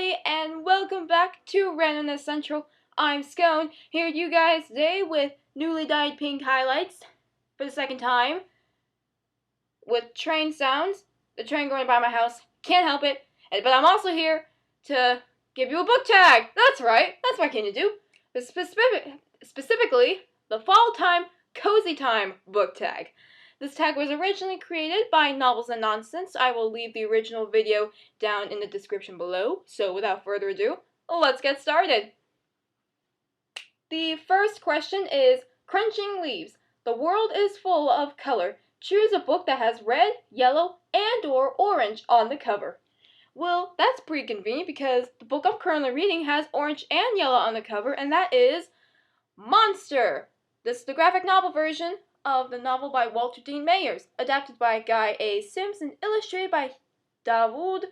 everybody, and welcome back to Randomness Central. I'm Scone, here with you guys today with newly dyed pink highlights for the second time, with train sounds, the train going by my house, can't help it, but I'm also here to give you a book tag. That's right, that's what can you do. But specifically, the Fall Time Cozy Time book tag. This tag was originally created by Novels and Nonsense. I will leave the original video down in the description below. So without further ado, let's get started. The first question is Crunching Leaves. The world is full of color. Choose a book that has red, yellow, and or orange on the cover. Well, that's pretty convenient because the book I'm currently reading has orange and yellow on the cover, and that is Monster. This is the graphic novel version of the novel by Walter Dean Mayers, adapted by Guy A. Sims and illustrated by Dawood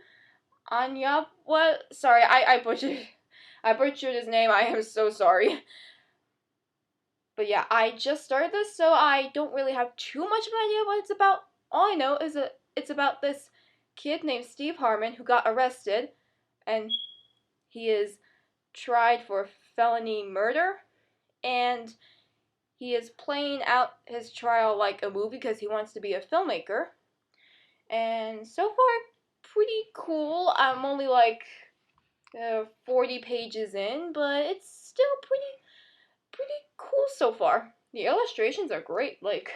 Anyabwa. Sorry, I butchered his name. I am so sorry. But yeah, I just started this, so I don't really have too much of an idea what it's about. All I know is that it's about this kid named Steve Harmon who got arrested, and he is tried for felony murder, and he is playing out his trial like a movie because he wants to be a filmmaker. And so far, pretty cool. I'm only like 40 pages in, but it's still pretty cool so far. The illustrations are great. Like,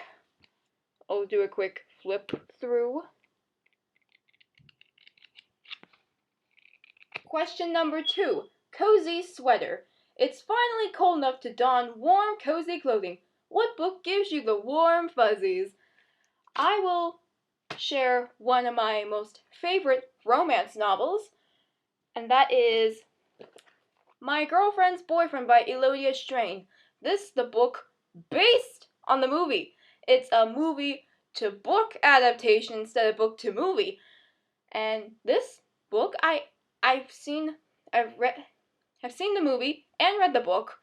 I'll do a quick flip through. Question number 2. Cozy Sweater. It's finally cold enough to don warm, cozy clothing. What book gives you the warm fuzzies? I will share one of my most favorite romance novels, and that is My Girlfriend's Boyfriend by Elodia Strain. This is the book based on the movie. It's a movie to book adaptation instead of book to movie. And this book, I've seen the movie and read the book,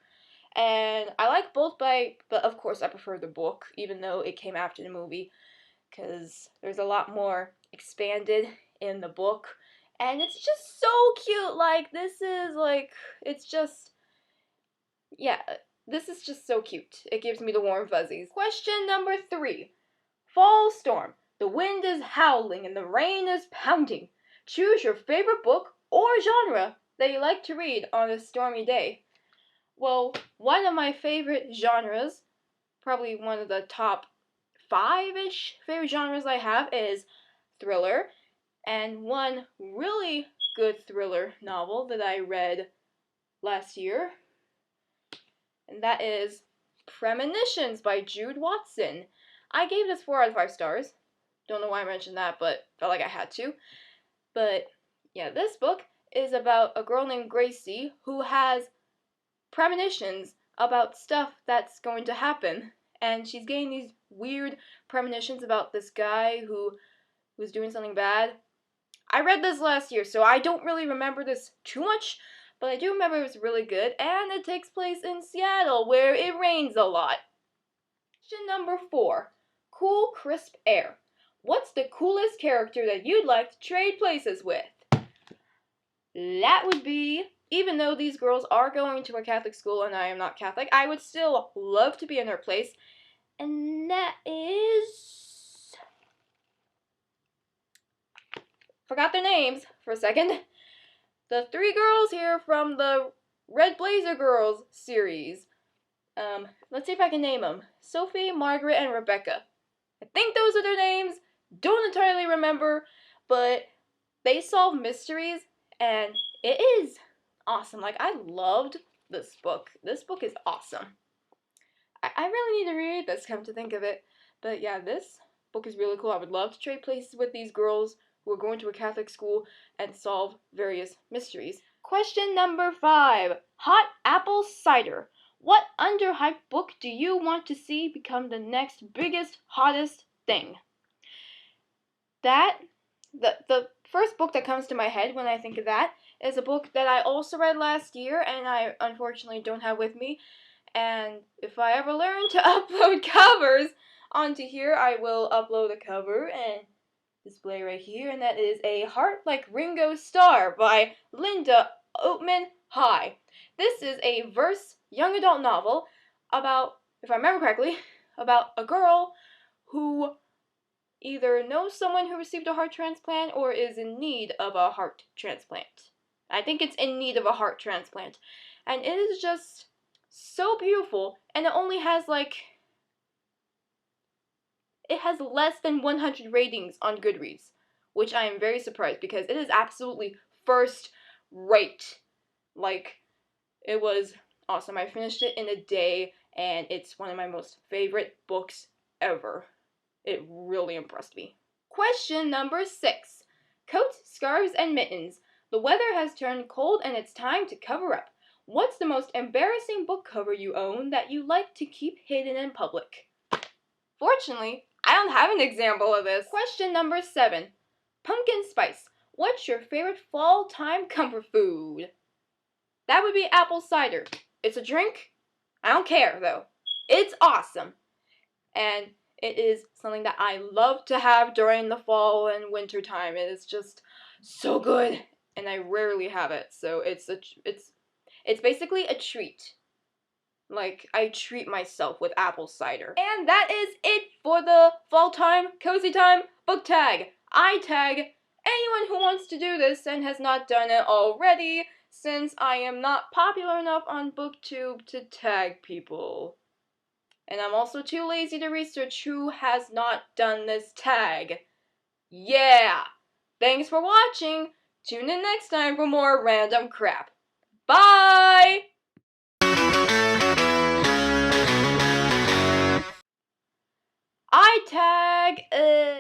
and I like both, but of course I prefer the book, even though it came after the movie, because there's a lot more expanded in the book, and it's just so cute. Like, this is just so cute. It gives me the warm fuzzies. Question number 3. Fall Storm. The wind is howling and the rain is pounding. Choose your favorite book or genre that you like to read on a stormy day. Well, one of my favorite genres, probably one of the top 5-ish favorite genres I have, is thriller. And one really good thriller novel that I read last year, and that is Premonitions by Jude Watson. I gave this 4 out of 5 stars. Don't know why I mentioned that, but felt like I had to. But yeah, this book is about a girl named Gracie who has premonitions about stuff that's going to happen. And she's getting these weird premonitions about this guy who was doing something bad. I read this last year, so I don't really remember this too much, but I do remember it was really good, and it takes place in Seattle, where it rains a lot. Question number 4. Cool, crisp air. What's the coolest character that you'd like to trade places with? That would be, even though these girls are going to a Catholic school and I am not Catholic, I would still love to be in their place, and that is... forgot their names for a second. The 3 girls here from the Red Blazer Girls series. Let's see if I can name them. Sophie, Margaret, and Rebecca. I think those are their names. Don't entirely remember, but they solve mysteries, and it is awesome. Like, I loved this book. This book is awesome. I really need to read this, come to think of it. But yeah, this book is really cool. I would love to trade places with these girls who are going to a Catholic school and solve various mysteries. Question number 5. Hot apple cider. What underhyped book do you want to see become the next biggest, hottest thing? The first book that comes to my head when I think of that is a book that I also read last year and I unfortunately don't have with me. And if I ever learn to upload covers onto here, I will upload a cover and display right here, and that is A Heart Like Ringo Starr by Linda Oatman High. This is a verse young adult novel about, if I remember correctly, about a girl who either knows someone who received a heart transplant or is in need of a heart transplant. I think it's in need of a heart transplant. And it is just so beautiful, and it only has it has less than 100 ratings on Goodreads, which I am very surprised because it is absolutely first rate. It was awesome. I finished it in a day, and it's one of my most favorite books ever. It really impressed me. Question number 6. Coats, scarves, and mittens. The weather has turned cold and it's time to cover up. What's the most embarrassing book cover you own that you like to keep hidden in public? Fortunately, I don't have an example of this. Question number 7. Pumpkin spice. What's your favorite fall time comfort food? That would be apple cider. It's a drink. I don't care, though. It's awesome. And it is something that I love to have during the fall and winter time. It is just so good, and I rarely have it. So it's basically a treat. I treat myself with apple cider. And that is it for the fall time, cozy time book tag. I tag anyone who wants to do this and has not done it already, since I am not popular enough on BookTube to tag people. And I'm also too lazy to research who has not done this tag. Yeah! Thanks for watching! Tune in next time for more random crap. Bye! I tag